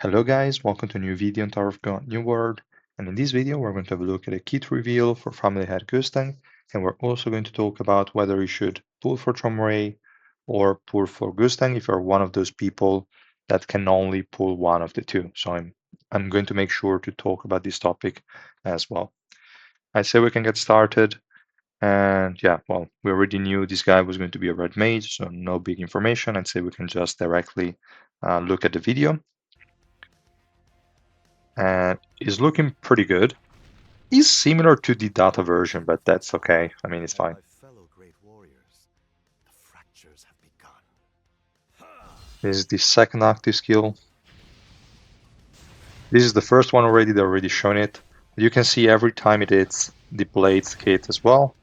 Hello guys, welcome to a new video on Tower of God New World, and in this video we're going to have a look at a kit reveal for family head Gustang, and we're also going to talk about whether you should pull for Traumerei or pull for Gustang if you're one of those people that can only pull one of the two. So I'm going to make sure to talk about this topic as well. I say we can get started, and yeah, well, we already knew this guy was going to be a red mage, so no big information. I'd say we can just directly look at the video. And is looking pretty good. He's similar to the data version, but that's okay. I mean, it's fine. This is the second active skill. This is the first one already. They're already shown it. You can see every time it hits the blades kit as well.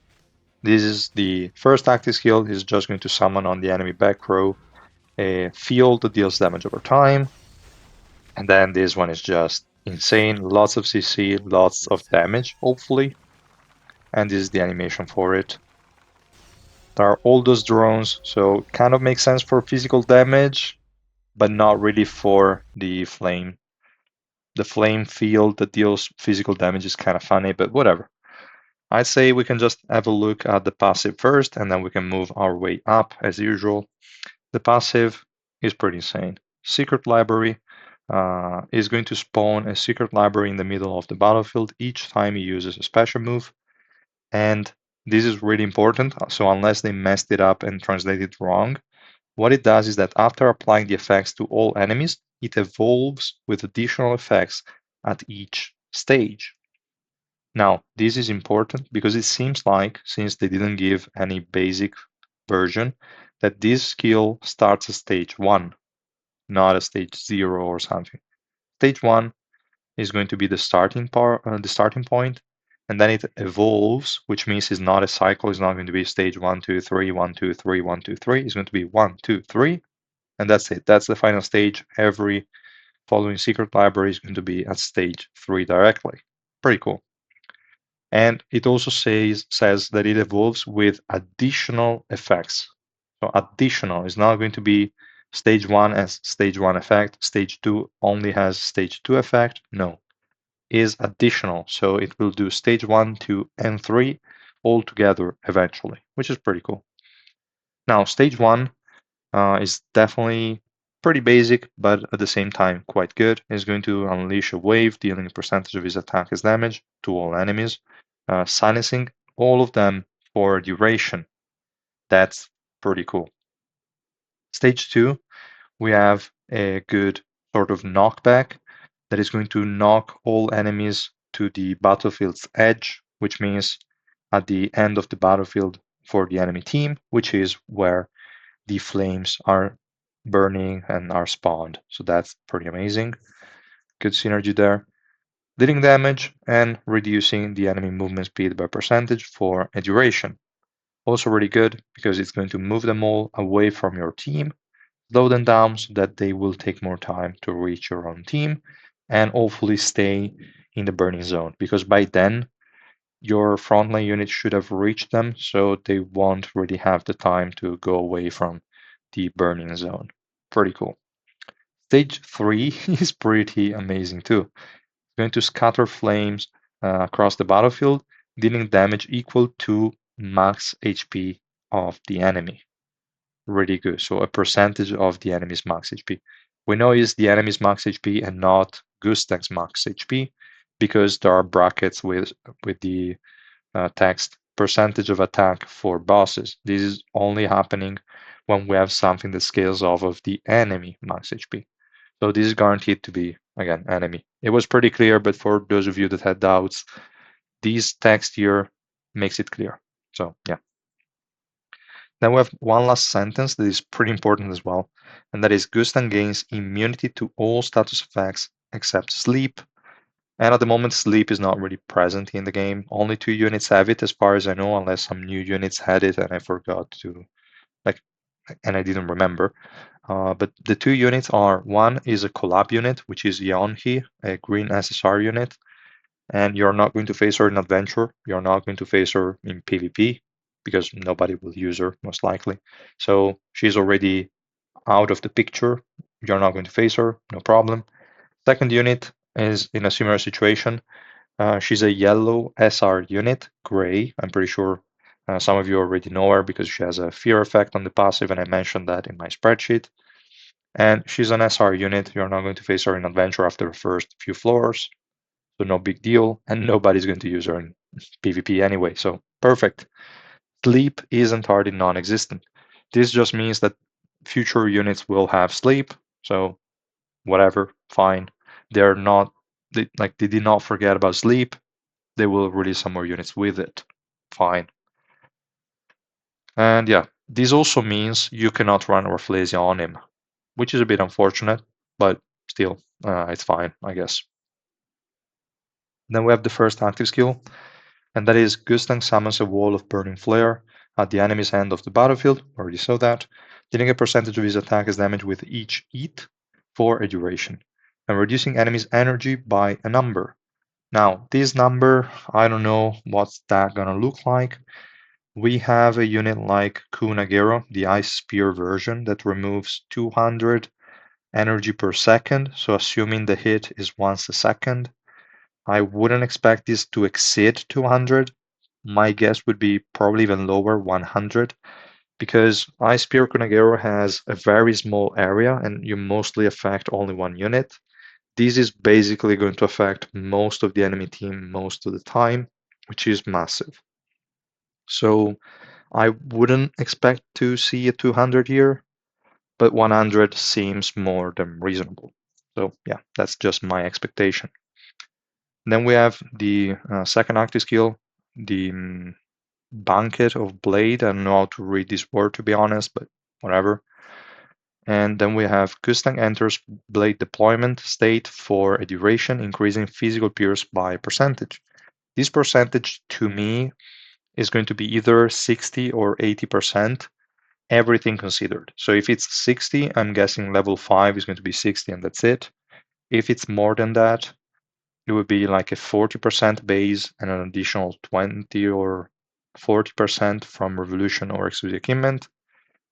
This is the first active skill. Is just going to summon on the enemy back row a field that deals damage over time. And then this one is just insane. Lots of CC, lots of damage, hopefully. And this is the animation for it. There are all those drones, so kind of makes sense for physical damage, but not really for the flame. The flame field that deals physical damage is kind of funny, but whatever. I'd say we can just have a look at the passive first, and then we can move our way up as usual. The passive is pretty insane. Secret library is going to spawn a secret library in the middle of the battlefield each time he uses a special move. And this is really important. So unless they messed it up and translated it wrong, what it does is that after applying the effects to all enemies, it evolves with additional effects at each stage. Now, this is important because it seems like, since they didn't give any basic version, that this skill starts at stage 1, not at stage 0 or something. Stage 1 is going to be the starting point, and then it evolves, which means it's not a cycle. It's not going to be stage 1, 2, 3, 1, 2, 3, 1, 2, 3. It's going to be 1, 2, 3, and that's it. That's the final stage. Every following secret library is going to be at stage 3 directly. Pretty cool. And it also says that it evolves with additional effects. So additional is not going to be stage 1 as stage 1 effect, stage 2 only has stage 2 effect. No, is additional. So it will do stage 1, 2, and 3 all together eventually, which is pretty cool. Now, stage 1 is definitely pretty basic, but at the same time quite good. It's going to unleash a wave, dealing a percentage of his attack as damage to all enemies, silencing all of them for a duration. That's pretty cool. Stage 2, we have a good sort of knockback that is going to knock all enemies to the battlefield's edge, which means at the end of the battlefield for the enemy team, which is where the flames are burning and are spawned. So that's pretty amazing. Good synergy there. Dealing damage and reducing the enemy movement speed by percentage for a duration. Also really good because it's going to move them all away from your team, slow them down so that they will take more time to reach your own team, and hopefully stay in the burning zone, because by then your frontline unit should have reached them, so they won't really have the time to go away from the burning zone. Pretty cool. Stage 3 is pretty amazing too. It's going to scatter flames across the battlefield, dealing damage equal to max HP of the enemy. Really good. So a percentage of the enemy's max HP. We know it's the enemy's max HP and not Gustang's max HP because there are brackets with the text percentage of attack for bosses. This is only happening when we have something that scales off of the enemy max HP. So this is guaranteed to be, again, enemy. It was pretty clear, but for those of you that had doubts, this text here makes it clear. So yeah. Then we have one last sentence that is pretty important as well, and that is Gustan gains immunity to all status effects except sleep. And at the moment, sleep is not really present in the game. Only 2 units have it, as far as I know, unless some new units had it and I forgot to, like, and I didn't remember. But the 2 units are, one is a collab unit, which is Yeonhee, a green SSR unit, and you're not going to face her in adventure. You're not going to face her in PvP because nobody will use her, most likely. So she's already out of the picture. You're not going to face her, no problem. Second unit is in a similar situation. She's a yellow SR unit, gray. I'm pretty sure some of you already know her because she has a fear effect on the passive, and I mentioned that in my spreadsheet. And she's an SR unit. You're not going to face her in adventure after the first few floors, so no big deal. And nobody's going to use her in PvP anyway, so perfect. Sleep isn't hardly non-existent. This just means that future units will have sleep, so whatever, fine. They're not they did not forget about sleep. They will release some more units with it. Fine. And yeah, this also means you cannot run Rafflesia on him, which is a bit unfortunate, but still, it's fine, I guess. Then we have the first active skill, and that is Gustang summons a wall of burning flare at the enemy's end of the battlefield. Already saw that. Dealing a percentage of his attack as damage with each eat for a duration, and reducing enemy's energy by a number. Now, this number, I don't know what's that gonna look like. We have a unit like Kunagero, the Ice Spear version, that removes 200 energy per second. So assuming the hit is once a second, I wouldn't expect this to exceed 200. My guess would be probably even lower, 100, because Ice Spear Kunagero has a very small area and you mostly affect only one unit. This is basically going to affect most of the enemy team most of the time, which is massive. So I wouldn't expect to see a 200 here, but 100 seems more than reasonable. So yeah, that's just my expectation. Then we have the second active skill, the Banquet of Blade. I don't know how to read this word to be honest, but whatever. And then we have Gustang enters blade deployment state for a duration, increasing physical pierce by percentage. This percentage to me is going to be either 60 or 80%, everything considered. So if it's 60, I'm guessing level 5 is going to be 60 and that's it. If it's more than that, it would be like a 40% base and an additional 20 or 40% from Revolution or Exclusive Equipment,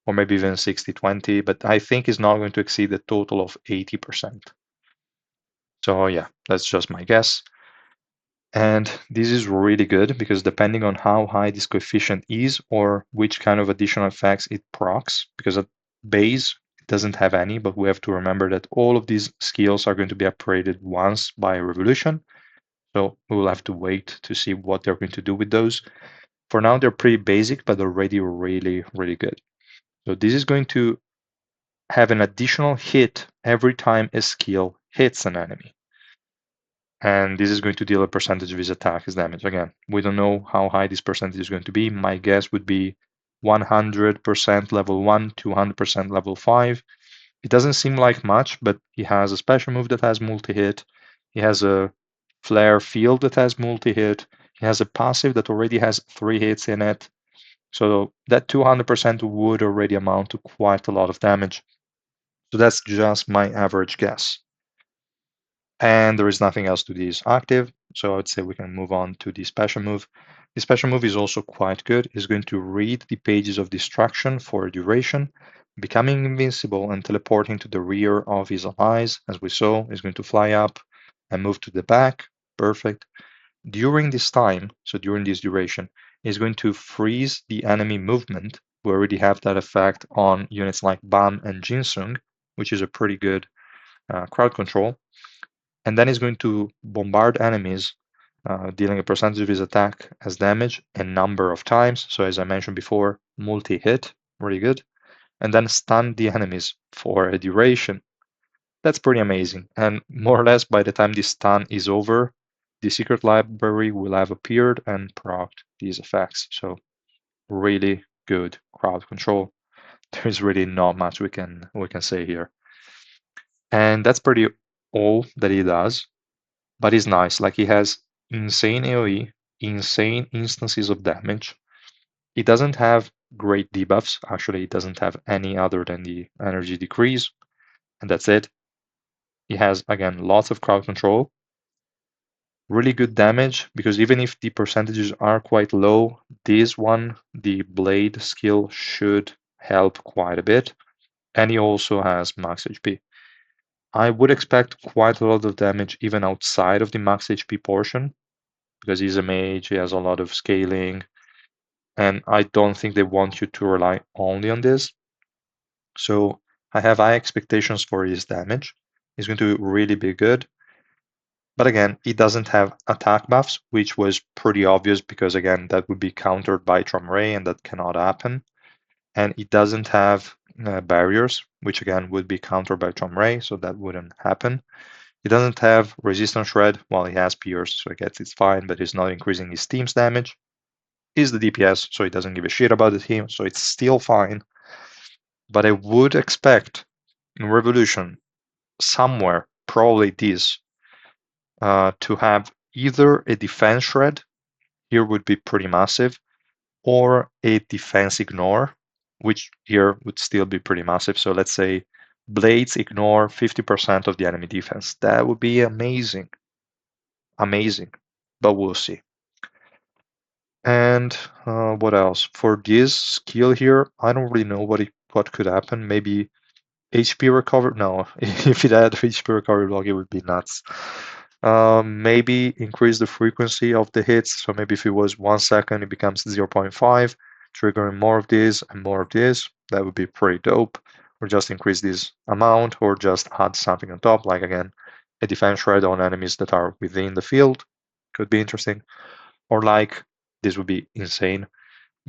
or maybe even 60-20, but I think it's not going to exceed a total of 80%. So yeah, that's just my guess. And this is really good because depending on how high this coefficient is or which kind of additional effects it procs, because at base it doesn't have any, but we have to remember that all of these skills are going to be upgraded once by Revolution. So we will have to wait to see what they're going to do with those. For now, they're pretty basic, but already really, really good. So this is going to have an additional hit every time a skill hits an enemy. And this is going to deal a percentage of his attack as damage. Again, we don't know how high this percentage is going to be. My guess would be 100% level 1, 200% level 5. It doesn't seem like much, but he has a special move that has multi-hit. He has a flare field that has multi-hit. He has a passive that already has 3 hits in it. So that 200% would already amount to quite a lot of damage. So that's just my average guess. And there is nothing else to this active, so I would say we can move on to the special move. The special move is also quite good. It's going to read the pages of distraction for a duration, becoming invincible and teleporting to the rear of his allies. As we saw, is going to fly up and move to the back. Perfect. During this time, so during this duration, is going to freeze the enemy movement. We already have that effect on units like Bam and Jinsung, which is a pretty good crowd control. And then he's going to bombard enemies, dealing a percentage of his attack as damage a number of times. So as I mentioned before, multi-hit, really good. And then stun the enemies for a duration. That's pretty amazing. And more or less by the time this stun is over, the secret library will have appeared and procced these effects. So really good crowd control. There's really not much we can say here. And that's pretty all that he does. But he's nice. Like he has insane AoE, insane instances of damage. He doesn't have great debuffs. Actually, he doesn't have any other than the energy decrease, and that's it. He has, again, lots of crowd control, really good damage, because even if the percentages are quite low, this one, the blade skill, should help quite a bit. And he also has max HP. I would expect quite a lot of damage even outside of the max HP portion, because he's a mage, he has a lot of scaling, and I don't think they want you to rely only on this. So I have high expectations for his damage. He's going to really be good. But again, he doesn't have attack buffs, which was pretty obvious because again, that would be countered by Traumerei and that cannot happen. And he doesn't have barriers, which again would be countered by Traumerei, so that wouldn't happen. He doesn't have resistance shred, while he has pierce, so I guess it's fine, but he's not increasing his team's damage. He's the DPS, so he doesn't give a shit about the team, so it's still fine. But I would expect in Revolution, somewhere, probably this, to have either a defense shred, here would be pretty massive, or a defense ignore, which here would still be pretty massive. So let's say blades ignore 50% of the enemy defense. That would be amazing. Amazing. But we'll see. And what else? For this skill here, I don't really know what could happen. Maybe HP recovery? No, if it had HP recovery block, it would be nuts. Maybe increase the frequency of the hits. So maybe if it was 1 second, it becomes 0.5, triggering more of this and more of this. That would be pretty dope. Or just increase this amount, or just add something on top, like again, a defense shred on enemies that are within the field. Could be interesting. Or like, this would be insane.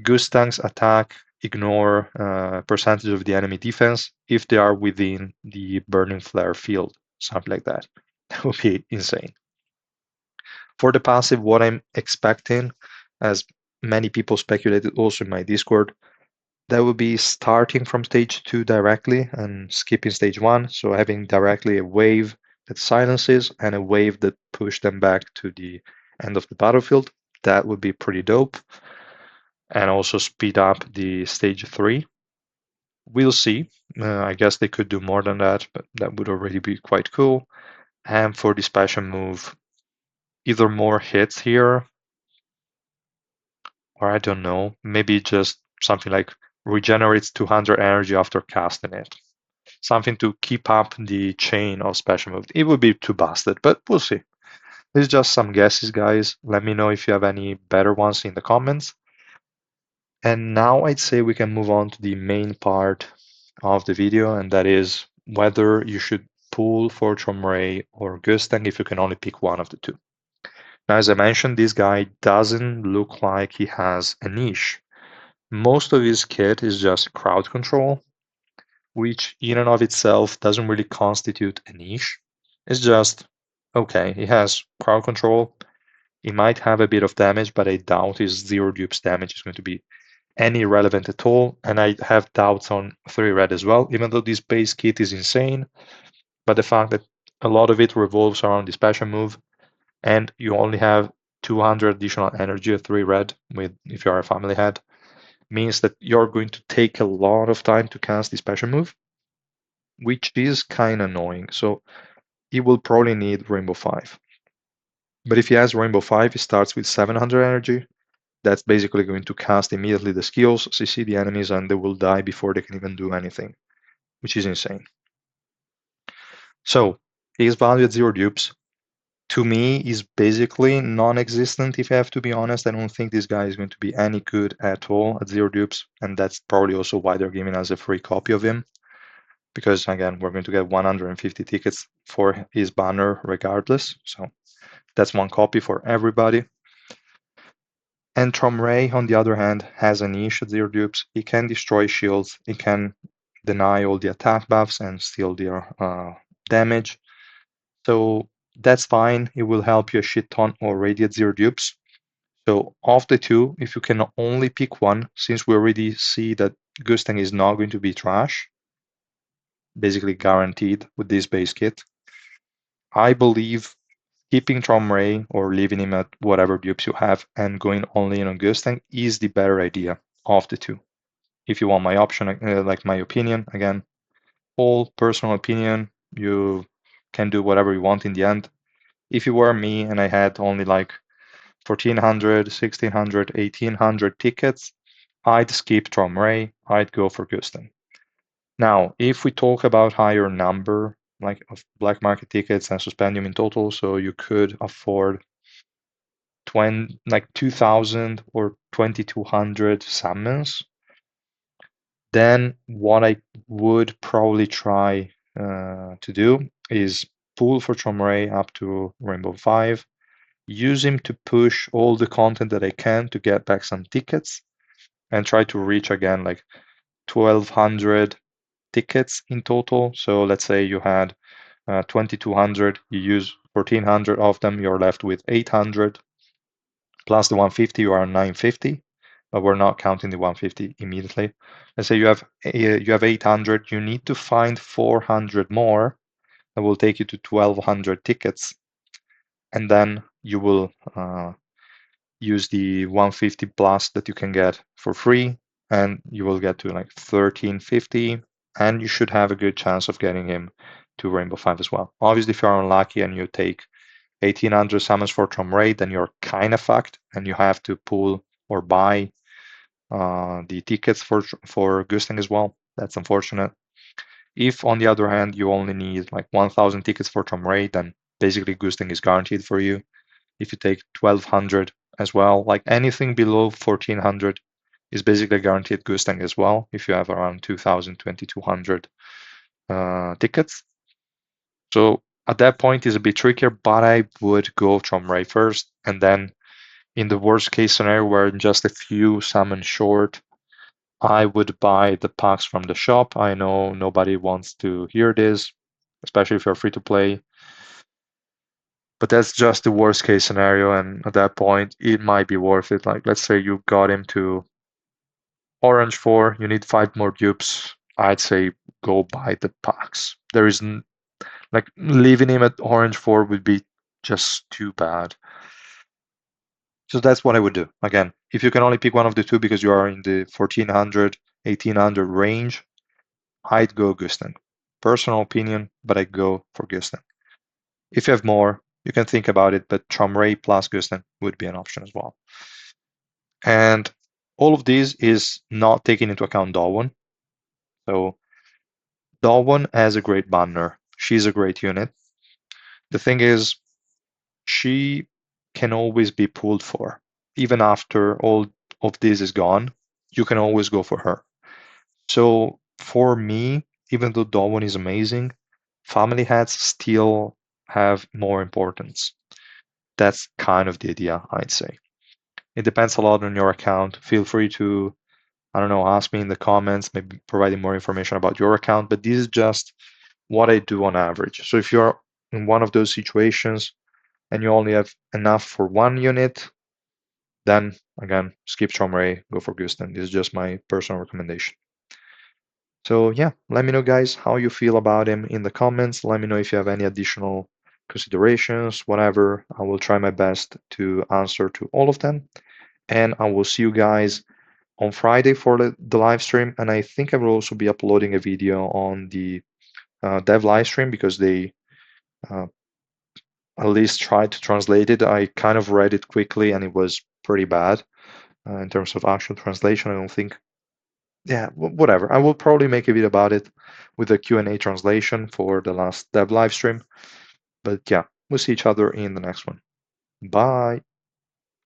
Gustang's attack ignore percentage of the enemy defense if they are within the burning flare field, something like that. That would be insane. For the passive, what I'm expecting, as many people speculated also in my Discord, that would be starting from stage 2 directly and skipping stage 1, so having directly a wave that silences and a wave that push them back to the end of the battlefield. That would be pretty dope. And also speed up the stage 3. We'll see. I guess they could do more than that, but that would already be quite cool. And for the special move, either more hits here, or I don't know, maybe just something like regenerates 200 energy after casting it. Something to keep up the chain of special moves. It would be too busted, but we'll see. These are just some guesses, guys. Let me know if you have any better ones in the comments. And now I'd say we can move on to the main part of the video, and that is whether you should pull for Traumerei or Gustang if you can only pick one of the two. Now, as I mentioned, this guy doesn't look like he has a niche. Most of his kit is just crowd control, which in and of itself doesn't really constitute a niche. It's just, okay, he has crowd control. He might have a bit of damage, but I doubt his 0 dupes damage is going to be any relevant at all. And I have doubts on 3 red as well, even though this base kit is insane. But the fact that a lot of it revolves around the special move, and you only have 200 additional energy at 3 red with if you are a family head, means that you're going to take a lot of time to cast the special move, which is kind of annoying. So he will probably need Rainbow 5. But if he has Rainbow 5, he starts with 700 energy. That's basically going to cast immediately the skills, CC the enemies, and they will die before they can even do anything, which is insane. So his value at 0 dupes, to me, is basically non-existent, if I have to be honest. I don't think this guy is going to be any good at all at 0 dupes, and that's probably also why they're giving us a free copy of him. Because again, we're going to get 150 tickets for his banner regardless. So that's one copy for everybody. And Traumerei, on the other hand, has a niche at 0 dupes. He can destroy shields, he can deny all the attack buffs and steal their damage. So that's fine. It will help you a shit ton already at 0 dupes. So of the two, if you can only pick one, since we already see that Gustang is not going to be trash, basically guaranteed with this base kit, I believe keeping Traumerei or leaving him at whatever dupes you have and going only in on Gustang is the better idea of the two. If you want my option, like my opinion, again, all personal opinion, you can do whatever you want in the end. If you were me and I had only like 1400, 1600, 1800 tickets, I'd skip Traumerei, I'd go for Gustang. Now, if we talk about higher number like of black market tickets and suspendium in total, so you could afford 2,000 or 2,200 summons. Then what I would probably try to do is pull for Traumerei up to Rainbow 5, use him to push all the content that I can to get back some tickets, and try to reach again like 1,200 tickets in total. So let's say you had 2,200, you use 1,400 of them, you're left with 800 plus the 150, you are 950, but we're not counting the 150 immediately. Let's say you have 800, you need to find 400 more. That will take you to 1,200 tickets, and then you will use the 150 plus that you can get for free, and you will get to like 1,350, and you should have a good chance of getting him to Rainbow 5 as well. Obviously, if you're unlucky and you take 1,800 summons for Traumerei, then you're kind of fucked, and you have to pull or buy the tickets for Gustang as well. That's unfortunate. If, on the other hand, you only need like 1,000 tickets for Traumerei, then basically Gustang is guaranteed for you. If you take 1,200 as well, like anything below 1,400 is basically guaranteed Gustang as well, if you have around 2,000, 2,200 tickets. So at that point is a bit trickier, but I would go Traumerei first, and then in the worst case scenario where I'm just a few summons short, I would buy the packs from the shop. I know nobody wants to hear this, especially if you're free to play. But that's just the worst case scenario, and at that point, it might be worth it. Like, let's say you got him to Orange 4, you need 5 more dupes. I'd say go buy the packs. There isn't, like, leaving him at Orange 4 would be just too bad. So that's what I would do. Again, if you can only pick one of the two because you are in the 1,400, 1,800 range, I'd go Gustang. Personal opinion, but I go for Gustang. If you have more, you can think about it, but Traumerei plus Gustang would be an option as well. And all of this is not taking into account Dawn. So Dawn has a great banner. She's a great unit. The thing is, she can always be pulled for. Even after all of this is gone, you can always go for her. So for me, even though Dawn is amazing, family hats still have more importance. That's kind of the idea, I'd say. It depends a lot on your account. Feel free to, I don't know, ask me in the comments, maybe providing more information about your account, but this is just what I do on average. So if you're in one of those situations and you only have enough for one unit, then again, skip Traumerei, go for Gustang. This is just my personal recommendation. So yeah, let me know, guys, how you feel about him in the comments. Let me know if you have any additional considerations, whatever. I will try my best to answer to all of them. And I will see you guys on Friday for the live stream. And I think I will also be uploading a video on the dev live stream because they uh, at least tried to translate it. I kind of read it quickly and it was pretty bad in terms of actual translation. I don't think, yeah, whatever. I will probably make a video about it with a Q&A translation for the last dev live stream. But yeah, we'll see each other in the next one. Bye.